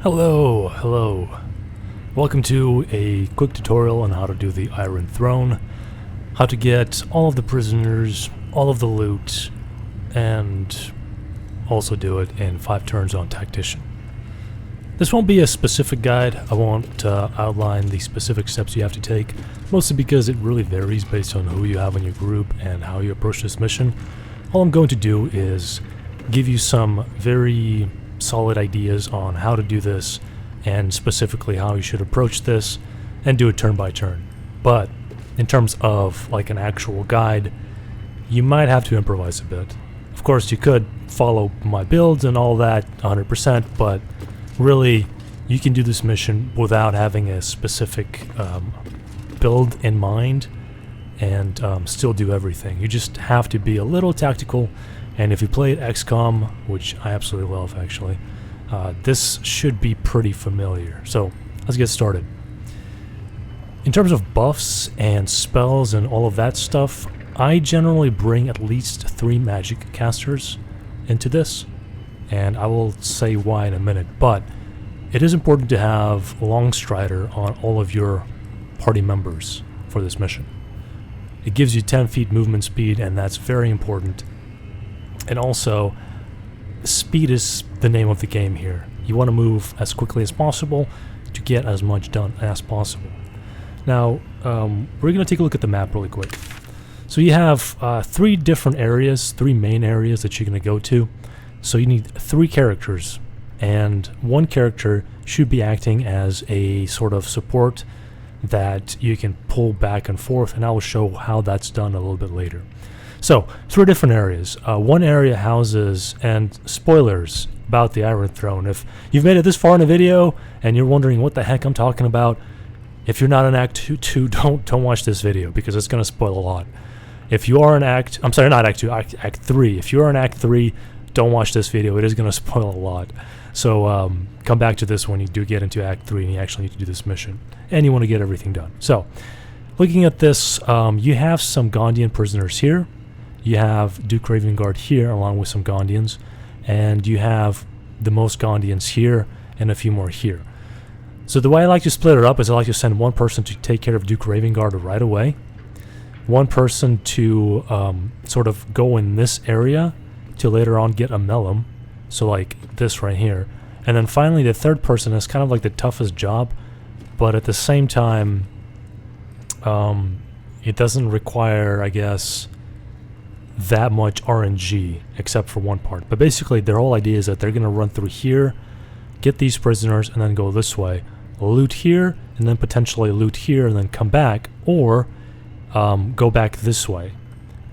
Hello. Welcome to a quick tutorial on how to do the Iron Throne, how to get all of the prisoners, all of the loot, and also do it in 5 turns on Tactician. This won't be a specific guide. I won't outline the specific steps you have to take, mostly because it really varies based on who you have in your group and how you approach this mission. All I'm going to do is give you some very solid ideas on how to do this and specifically how you should approach this and do it turn by turn. But in terms of like an actual guide, you might have to improvise a bit. Of course, you could follow my builds and all that 100%, but really you can do this mission without having a specific build in mind and still do everything. You just have to be a little tactical. And if you played XCOM, which I absolutely love actually, this should be pretty familiar. So let's get started. In terms of buffs and spells and all of that stuff, I generally bring at least 3 magic casters into this, and I will say why in a minute, but it is important to have Long Strider on all of your party members for this mission. It gives you 10 feet movement speed, and that's very important. And also, speed is the name of the game here. You want to move as quickly as possible to get as much done as possible. Now, we're going to take a look at the map really quick. So you have 3 different areas, 3 main areas that you're going to go to. So you need 3 characters, and 1 character should be acting as a sort of support that you can pull back and forth, and I will show how that's done a little bit later. So, 3 different areas. 1 area houses, and spoilers about the Iron Throne. If you've made it this far in the video and you're wondering what the heck I'm talking about, if you're not in Act 2, don't watch this video because it's going to spoil a lot. If you are in Act 3. If you are in Act 3, don't watch this video. It is going to spoil a lot. So, come back to this when you do get into Act 3 and you actually need to do this mission. And you want to get everything done. So, looking at this, you have some Gondian prisoners here. You have Duke Ravengard here along with some Gondians, and you have the most Gondians here and a few more here. So the way I like to split it up is I like to send 1 person to take care of Duke Ravengard right away, 1 person to sort of go in this area to later on get a Mellum, so like this right here, and then finally the 3rd person is kind of like the toughest job, but at the same time it doesn't require, I guess, that much RNG except for 1 part. But basically their whole idea is that they're going to run through here, get these prisoners, and then go this way, loot here, and then potentially loot here and then come back, or go back this way.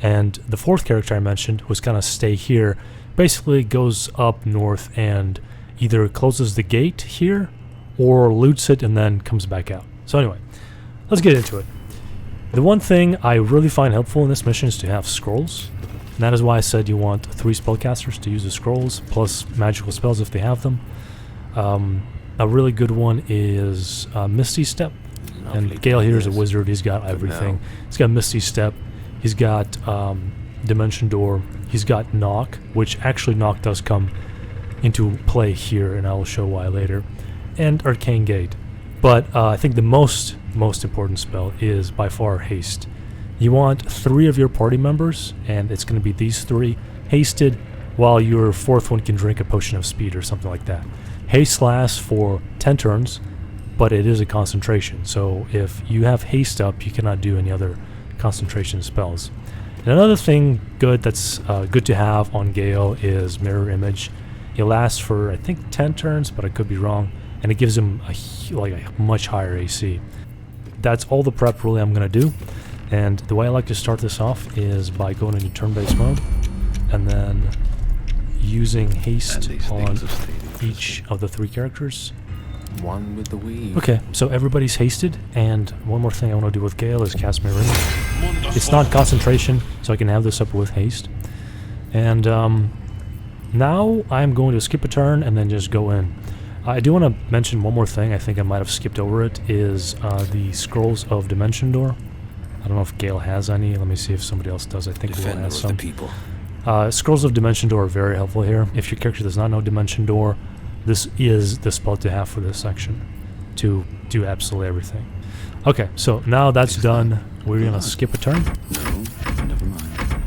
And the 4th character I mentioned was going to stay here, basically goes up north and either closes the gate here or loots it and then comes back out. So anyway, let's get into it. The one thing I really find helpful in this mission is to have scrolls. And that is why I said you want 3 spellcasters to use the scrolls, plus magical spells if they have them. A really good one is Misty Step. And Gale here is a wizard, he's got everything. He's got Misty Step, he's got Dimension Door, he's got Knock, which actually Knock does come into play here, and I will show why later. And Arcane Gate. But I think the most important spell is by far Haste. You want 3 of your party members, and it's going to be these 3, hasted, while your 4th one can drink a potion of speed or something like that. Haste lasts for 10 turns, but it is a concentration, so if you have haste up, you cannot do any other concentration spells. And another thing good that's good to have on Gale is Mirror Image. It lasts for, I think, 10 turns, but I could be wrong, and it gives him a much higher AC. That's all the prep really I'm going to do. And the way I like to start this off is by going into turn-based mode and then using haste on each of the 3 characters. One with the weave. Okay, so everybody's hasted, and one more thing I want to do with Gale is cast Mirror Image. It's not concentration, so I can have this up with haste. And now I'm going to skip a turn and then just go in. I do want to mention one more thing, I think I might have skipped over it, is the Scrolls of Dimension Door. I don't know if Gale has any. Let me see if somebody else does. I think Gale has some. Scrolls of Dimension Door are very helpful here. If your character does not know Dimension Door, this is the spell to have for this section, to do absolutely everything. Okay, so now that's done, we're gonna skip a turn. No, never mind.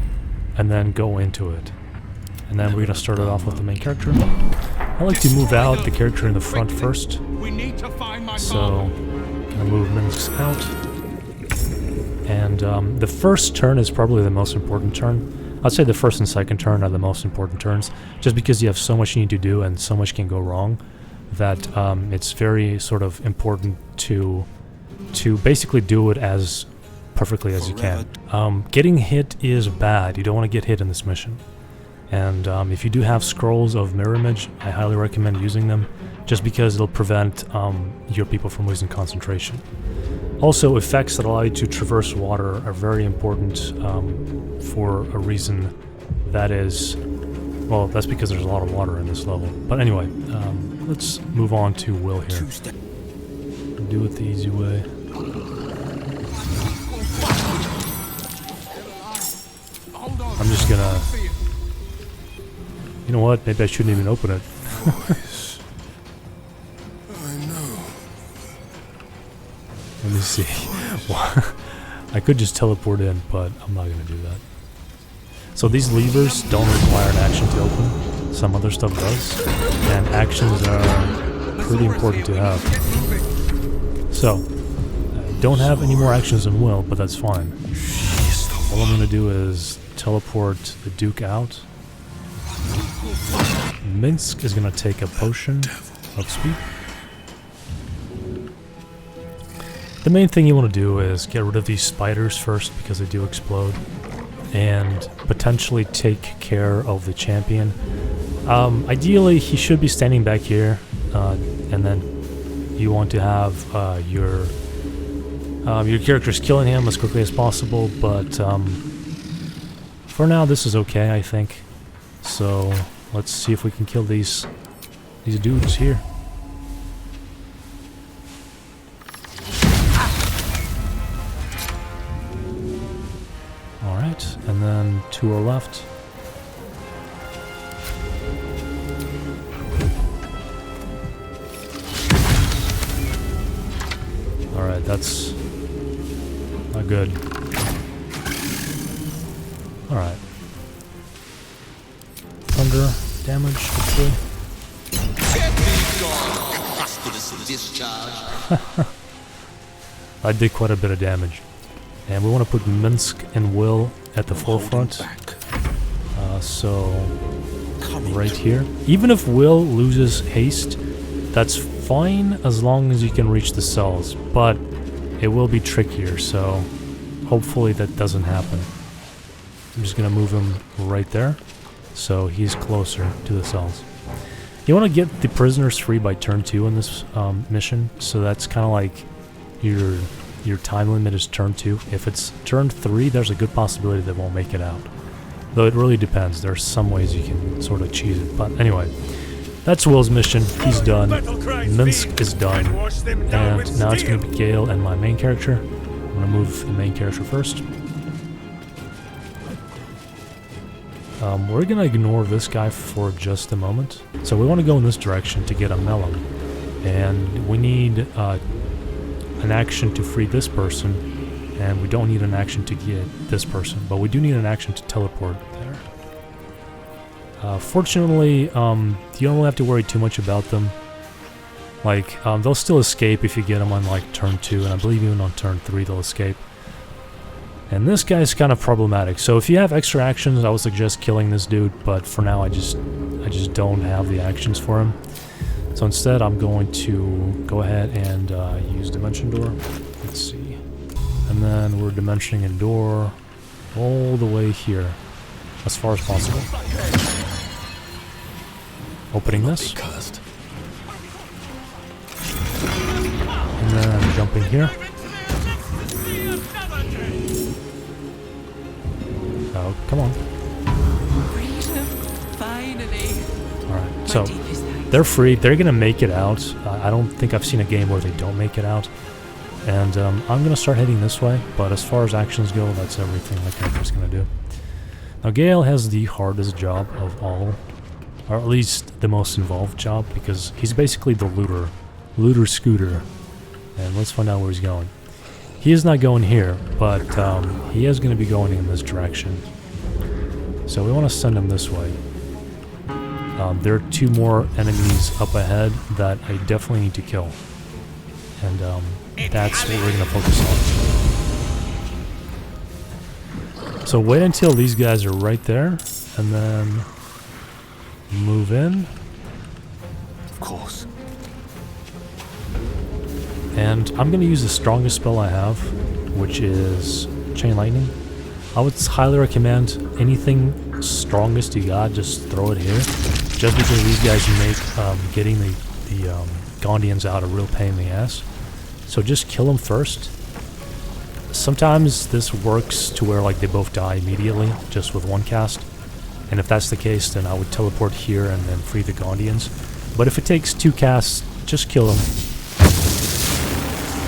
And then go into it. And then we're gonna start it off with the main character. I like to move out the character in the front first. So, gonna move Minsk out. And the first turn is probably the most important turn. I'd say the first and second turn are the most important turns, just because you have so much you need to do and so much can go wrong, that it's very sort of important to basically do it as perfectly as you can. Getting hit is bad. You don't want to get hit in this mission. And if you do have scrolls of mirror image, I highly recommend using them, just because it'll prevent your people from losing concentration. Also, effects that allow you to traverse water are very important for a reason. That is, well, that's because there's a lot of water in this level. But anyway, let's move on to Will here. Do it the easy way. I'm just gonna... You know what? Maybe I shouldn't even open it. Let me see. I could just teleport in, but I'm not going to do that. So these levers don't require an action to open. Some other stuff does. And actions are pretty important to have. So, I don't have any more actions than Will, but that's fine. All I'm going to do is teleport the Duke out. Minsk is going to take a potion of speed. The main thing you want to do is get rid of these spiders first, because they do explode, and potentially take care of the champion. Ideally, he should be standing back here, and then you want to have your characters killing him as quickly as possible, but for now this is okay, I think. So let's see if we can kill these dudes here. Alright, and then to our left. Alright, that's not good. Alright. Thunder damage, hopefully. I did quite a bit of damage. And we want to put Minsk and Will at the forefront. So, right here. Even if Will loses haste, that's fine as long as you can reach the cells. But it will be trickier, so hopefully that doesn't happen. I'm just going to move him right there, so he's closer to the cells. You want to get the prisoners free by turn 2 in this mission, so that's kind of like your time limit is turn 2. If it's turn 3, there's a good possibility they won't make it out. Though it really depends. There's some ways you can sort of cheese it. But anyway, that's Will's mission. He's done. Minsk is done. And now it's going to be Gale and my main character. I'm going to move the main character first. We're going to ignore this guy for just a moment. So we want to go in this direction to get a melon. And we need an action to free this person. And we don't need an action to get this person, but we do need an action to teleport there. Fortunately, you don't really have to worry too much about them. Like, they'll still escape if you get them on like turn 2, and I believe even on turn 3 they'll escape. And this guy's kind of problematic, so if you have extra actions, I would suggest killing this dude, but for now I just don't have the actions for him. So instead I'm going to go ahead and use Dimension Door. Let's see. And then we're dimensioning a door all the way here, as far as possible. Opening this. And then jumping here. Oh, come on. Alright, so they're free. They're going to make it out. I don't think I've seen a game where they don't make it out. And I'm going to start heading this way, but as far as actions go, that's everything my character's going to do. Now Gale has the hardest job of all. or at least the most involved job, because he's basically the looter scooter. And let's find out where he's going. He is not going here, but he is going to be going in this direction. So we want to send him this way. There are 2 more enemies up ahead that I definitely need to kill. And that's what we're going to focus on. So wait until these guys are right there, and then move in. Of course. And I'm going to use the strongest spell I have, which is Chain Lightning. I would highly recommend anything strongest you got, just throw it here. Just because these guys make getting the Gondians out a real pain in the ass. So just kill them first. Sometimes this works to where like they both die immediately, just with 1 cast. And if that's the case, then I would teleport here and then free the Gondians. But if it takes 2 casts, just kill them.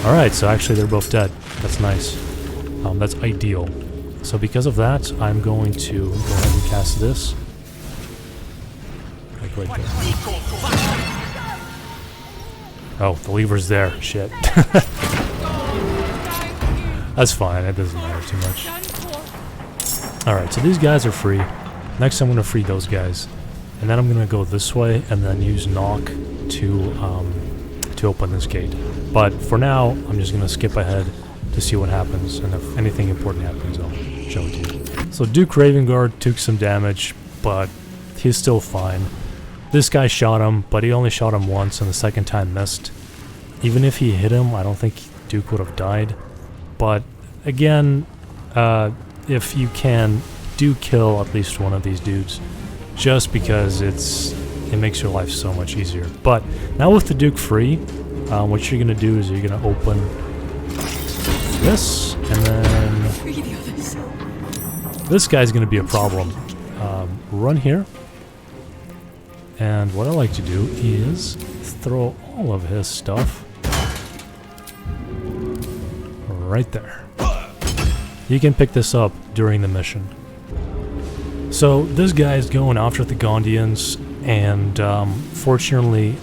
Alright, so actually they're both dead. That's nice. That's ideal. So because of that, I'm going to go ahead and cast this. Like right there. Oh, the lever's there. Shit. That's fine, it doesn't matter too much. Alright, so these guys are free. Next I'm going to free those guys. And then I'm going to go this way and then use knock to open this gate. But for now, I'm just going to skip ahead to see what happens, and if anything important happens, I'll show it to you. So Duke Ravengard took some damage, but he's still fine. This guy shot him, but he only shot him once, and the second time missed. Even if he hit him, I don't think Duke would have died. But again, if you can, do kill at least one of these dudes, just because it makes your life so much easier. But now with the Duke free, what you're gonna do is you're gonna open this, and then this guy's gonna be a problem. Run here, and what I like to do is throw all of his stuff right there. You can pick this up during the mission. So this guy is going after the Gondians, and fortunately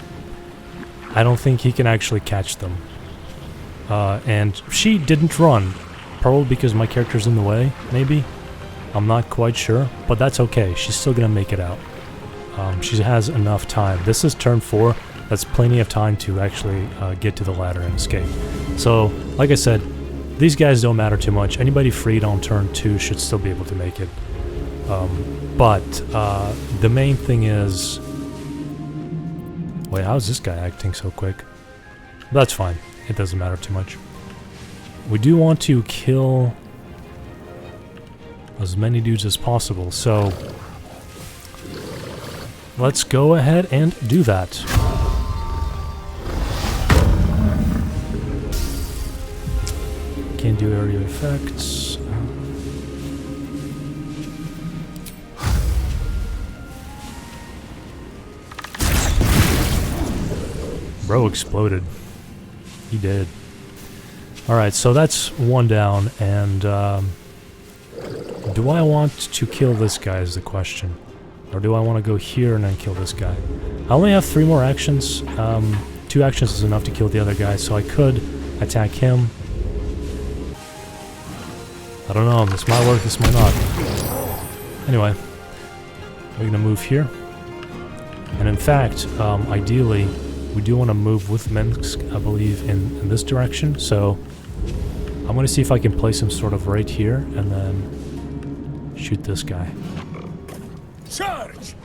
I don't think he can actually catch them. And she didn't run, probably because my character's in the way, maybe. I'm not quite sure, but that's okay. She's still gonna make it out. She has enough time. This is turn 4. That's plenty of time to actually get to the ladder and escape. So, like I said, these guys don't matter too much. Anybody freed on turn 2 should still be able to make it. But the main thing is... Wait, how's this guy acting so quick? That's fine. It doesn't matter too much. We do want to kill as many dudes as possible, so let's go ahead and do that. Can't do area effects. Bro exploded. He did. Alright, so that's 1 down, and do I want to kill this guy is the question. Or do I want to go here and then kill this guy? I only have 3 more actions. 2 actions is enough to kill the other guy, so I could attack him. I don't know, this might work, this might not. Anyway, we're gonna move here. And in fact, ideally, we do want to move with Minsk, I believe, in this direction, so I'm going to see if I can place him sort of right here, and then shoot this guy. Charge!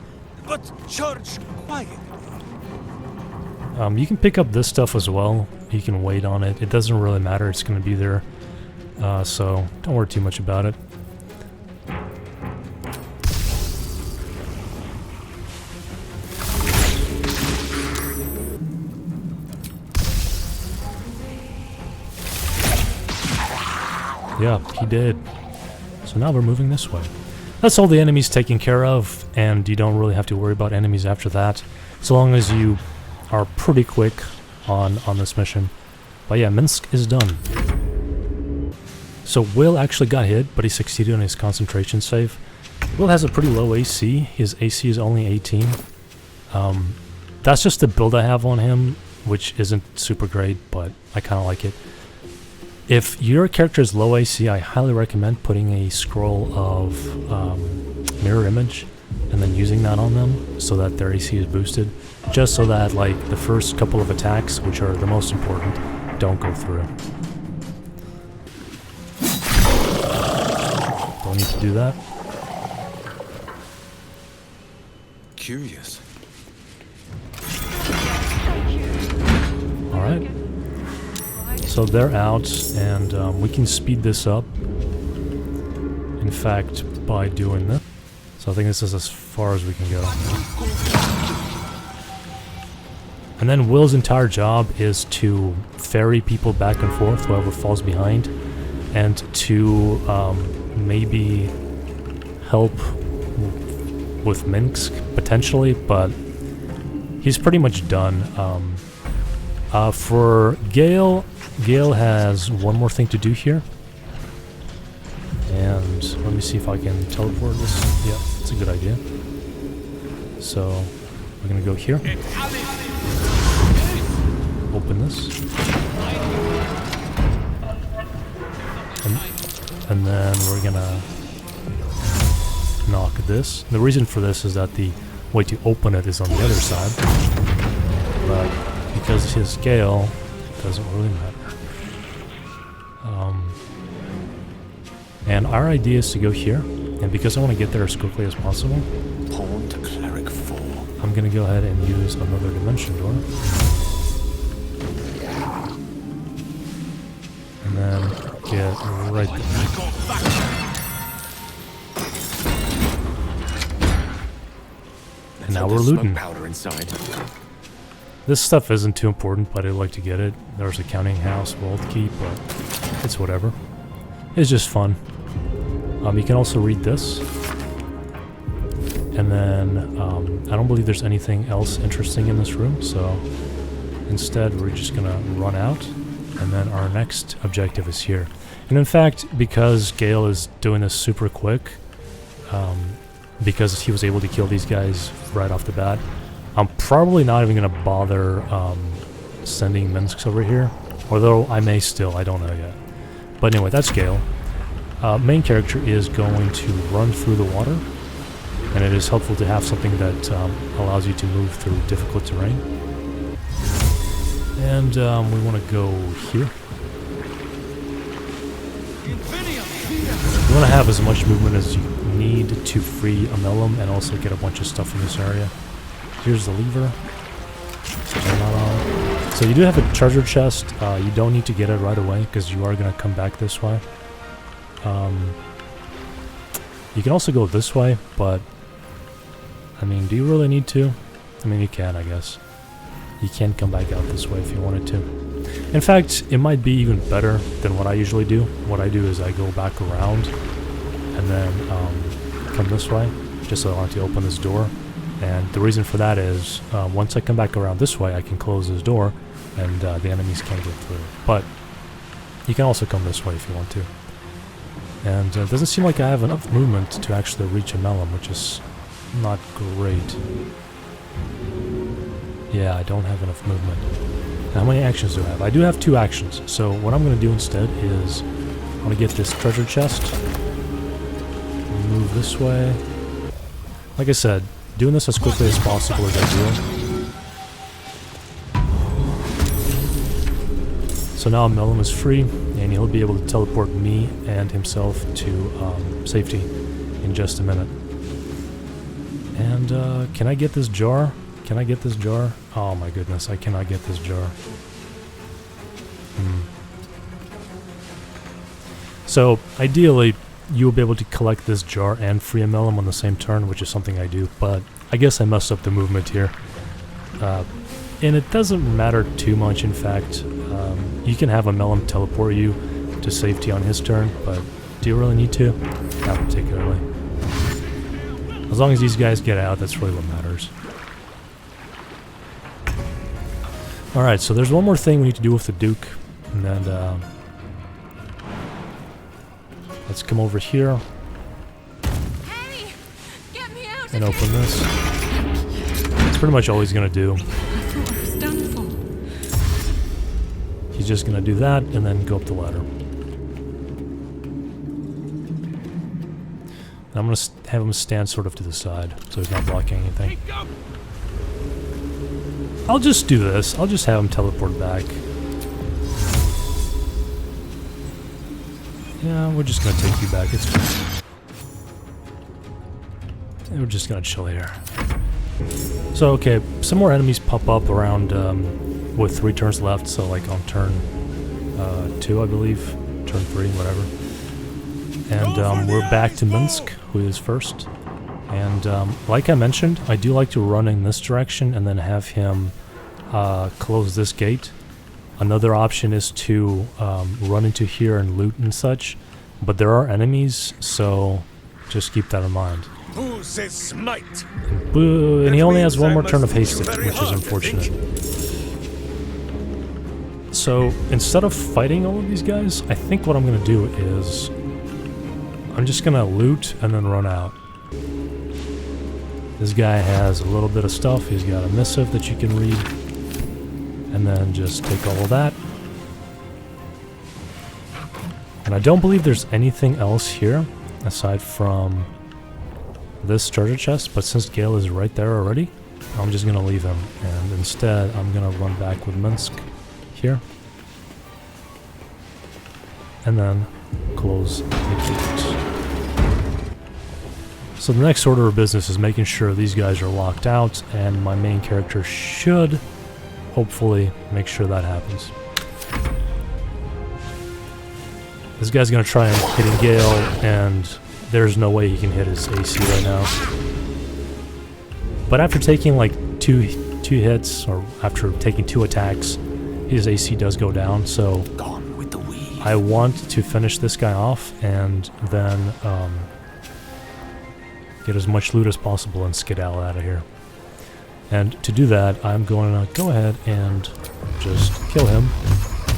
But charge quietly. You can pick up this stuff as well. You can wait on it. It doesn't really matter, it's going to be there, so don't worry too much about it. Yeah, he did. So now we're moving this way. That's all the enemies taken care of, and you don't really have to worry about enemies after that, so long as you are pretty quick on this mission. But yeah, Minsk is done. So Will actually got hit, but he succeeded on his concentration save. Will has a pretty low AC. His AC is only 18. That's just the build I have on him, which isn't super great, but I kind of like it. If your character is low AC, I highly recommend putting a scroll of mirror image and then using that on them so that their AC is boosted, just so that like the first couple of attacks, which are the most important, don't go through. Don't need to do that. Curious. Alright. So they're out, and we can speed this up. In fact, by doing this. So I think this is as far as we can go. And then Will's entire job is to ferry people back and forth, whoever falls behind, and to maybe help with Minsk, potentially, but he's pretty much done. For Gale has one more thing to do here. And let me see if I can teleport this. Yeah, it's a good idea. So we're gonna go here. Open this. And then we're gonna knock this. The reason for this is that the way to open it is on the other side. But because his scale doesn't really matter. And our idea is to go here, and because I want to get there as quickly as possible, Pawn to cleric 4. I'm gonna go ahead and use another dimension door. And then get right there. And now we're looting. Powder inside. This stuff isn't too important, but I'd like to get it. There's a counting house, vault key, but it's whatever. It's just fun. You can also read this. And then, I don't believe there's anything else interesting in this room, so instead we're just gonna run out, and then our next objective is here. And in fact, because Gale is doing this super quick, because he was able to kill these guys right off the bat, I'm probably not even gonna bother sending Minsk over here, although I may still, I don't know yet. But anyway, that's Gale. Main character is going to run through the water, and it is helpful to have something that allows you to move through difficult terrain. And we want to go here. You want to have as much movement as you need to free a melon and also get a bunch of stuff in this area. Here's the lever. Turn that on. So you do have a treasure chest. You don't need to get it right away because you are going to come back this way. You can also go this way, but I mean, do you really need to? I mean, you can, I guess. You can come back out this way if you wanted to. In fact, it might be even better than what I usually do. What I do is I go back around and then come this way, just so I don't have to open this door. And the reason for that is, once I come back around this way, I can close this door, and the enemies can't get through. But you can also come this way if you want to. And it doesn't seem like I have enough movement to actually reach a melon, which is not great. Yeah, I don't have enough movement. How many actions do I have? I do have 2 actions, so what I'm going to do instead is I'm going to get this treasure chest, move this way. Like I said, doing this as quickly as possible is ideal. So now Melon is free, and he'll be able to teleport me and himself to safety in just a minute. And can I get this jar? Can I get this jar? Oh my goodness, I cannot get this jar. So ideally, you'll be able to collect this jar and free a melon on the same turn, which is something I do, but I guess I messed up the movement here. And it doesn't matter too much, in fact. You can have a melon teleport you to safety on his turn, but do you really need to? Not particularly. As long as these guys get out, that's really what matters. Alright, so there's one more thing we need to do with the Duke, and then let's come over here. Hey, get me out and open this. That's pretty much all he's gonna do. I thought I was done for. He's just gonna do that and then go up the ladder. And I'm gonna have him stand sort of to the side, so he's not blocking anything. I'll just do this. I'll just have him teleport back. Yeah, we're just gonna take you back. It's fine. And we're just gonna chill here. So, okay, some more enemies pop up around with 3 turns left, so like on turn 2, I believe. Turn 3, whatever. And we're back to Minsk, who is first. And like I mentioned, I do like to run in this direction and then have him close this gate. Another option is to run into here and loot and such, but there are enemies, so just keep that in mind. Who's his smite? And he only has one more turn of Haste, which is unfortunate. So instead of fighting all of these guys, I think what I'm going to do is I'm just going to loot and then run out. This guy has a little bit of stuff. He's got a missive that you can read. And then just take all of that. And I don't believe there's anything else here aside from this treasure chest, but since Gale is right there already, I'm just going to leave him. And instead, I'm going to run back with Minsk here. And then close the gate. So the next order of business is making sure these guys are locked out, and my main character should hopefully make sure that happens. This guy's gonna try and hit Gale, and there's no way he can hit his AC right now. But after taking like two hits, or after taking 2 attacks, his AC does go down, so Gone with the wind. I want to finish this guy off and then get as much loot as possible and skedaddle out of here. And to do that, I'm going to go ahead and just kill him.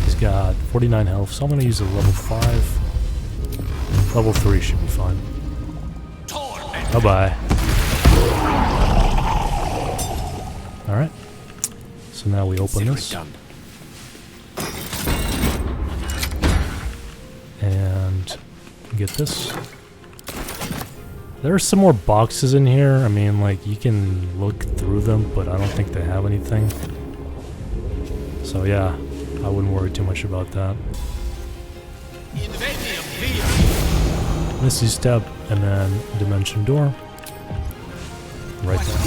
He's got 49 health, so I'm going to use a level 5. Level 3 should be fine. Bye-bye. Alright. So now we open this. And get this. There are some more boxes in here. I mean, like, you can look through them, but I don't think they have anything. So yeah, I wouldn't worry too much about that. Misty Step, and then Dimension Door. Right there.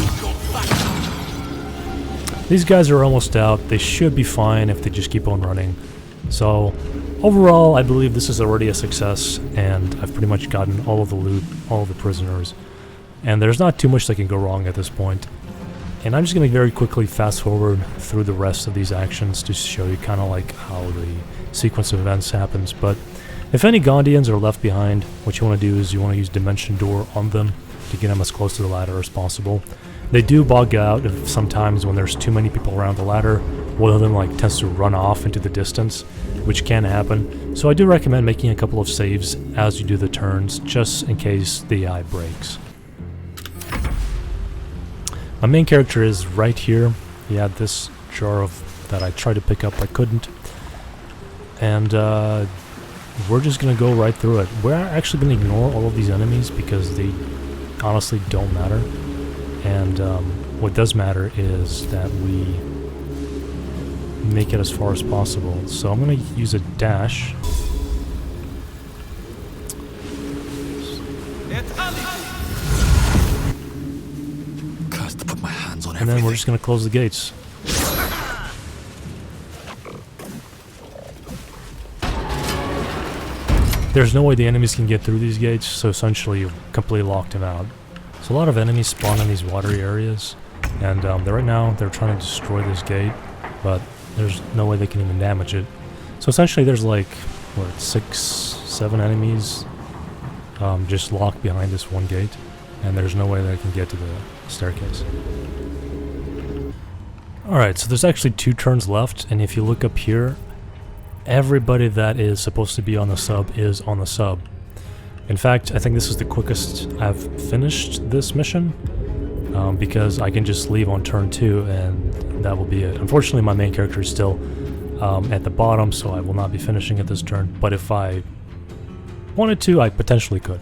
These guys are almost out. They should be fine if they just keep on running. So, overall, I believe this is already a success, and I've pretty much gotten all of the loot, all of the prisoners, and there's not too much that can go wrong at this point. And I'm just going to very quickly fast forward through the rest of these actions to show you kind of like how the sequence of events happens. But if any Gondians are left behind, what you want to do is you want to use Dimension Door on them to get them as close to the ladder as possible. They do bog out sometimes when there's too many people around the ladder. One of them like tends to run off into the distance, which can happen. So I do recommend making a couple of saves as you do the turns, just in case the AI breaks. My main character is right here. He had this jar of that I tried to pick up, I couldn't. And we're just gonna go right through it. We're actually gonna ignore all of these enemies because they honestly don't matter. And what does matter is that we make it as far as possible. So I'm going to use a dash. Cursed to put my hands on and then we're just going to close the gates. There's no way the enemies can get through these gates, so essentially you've completely locked them out. So a lot of enemies spawn in these watery areas, and right now they're trying to destroy this gate, but there's no way they can even damage it. So essentially there's like, what, 6-7 enemies just locked behind this one gate, and there's no way they can get to the staircase. Alright, so there's actually 2 turns left, and if you look up here, everybody that is supposed to be on the sub is on the sub. In fact, I think this is the quickest I've finished this mission, because I can just leave on turn 2 and that will be it. Unfortunately, my main character is still at the bottom, so I will not be finishing it this turn, but if I wanted to, I potentially could.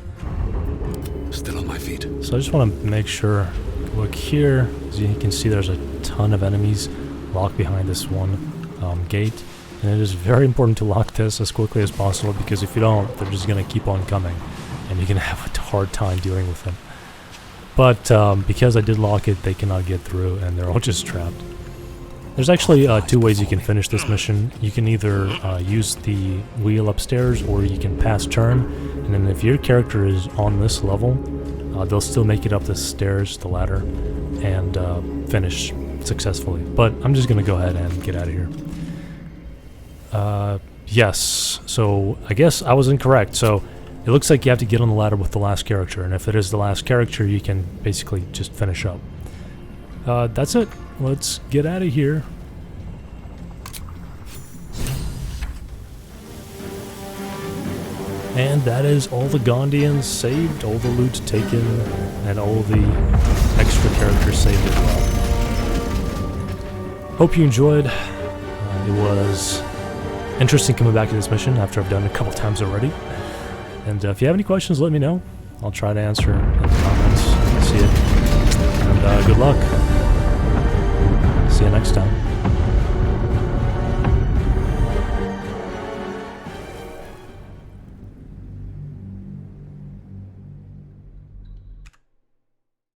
Still on my feet. So I just want to make sure, look here, as you can see there's a ton of enemies locked behind this one gate, and it is very important to lock this as quickly as possible, because if you don't, they're just going to keep on coming, and you're going to have a hard time dealing with them. But because I did lock it, they cannot get through, and they're all just trapped. There's actually 2 ways you can finish this mission. You can either use the wheel upstairs, or you can pass turn, and then if your character is on this level, they'll still make it up the stairs, the ladder, and finish successfully. But I'm just going to go ahead and get out of here. Yes, so I guess I was incorrect. So it looks like you have to get on the ladder with the last character, and if it is the last character, you can basically just finish up. That's it. Let's get out of here. And that is all the Gondians saved, all the loot taken, and all the extra characters saved as well. Hope you enjoyed. It was interesting coming back to this mission after I've done it a couple times already. And if you have any questions, let me know. I'll try to answer in the comments. See it. And good luck. See you next time.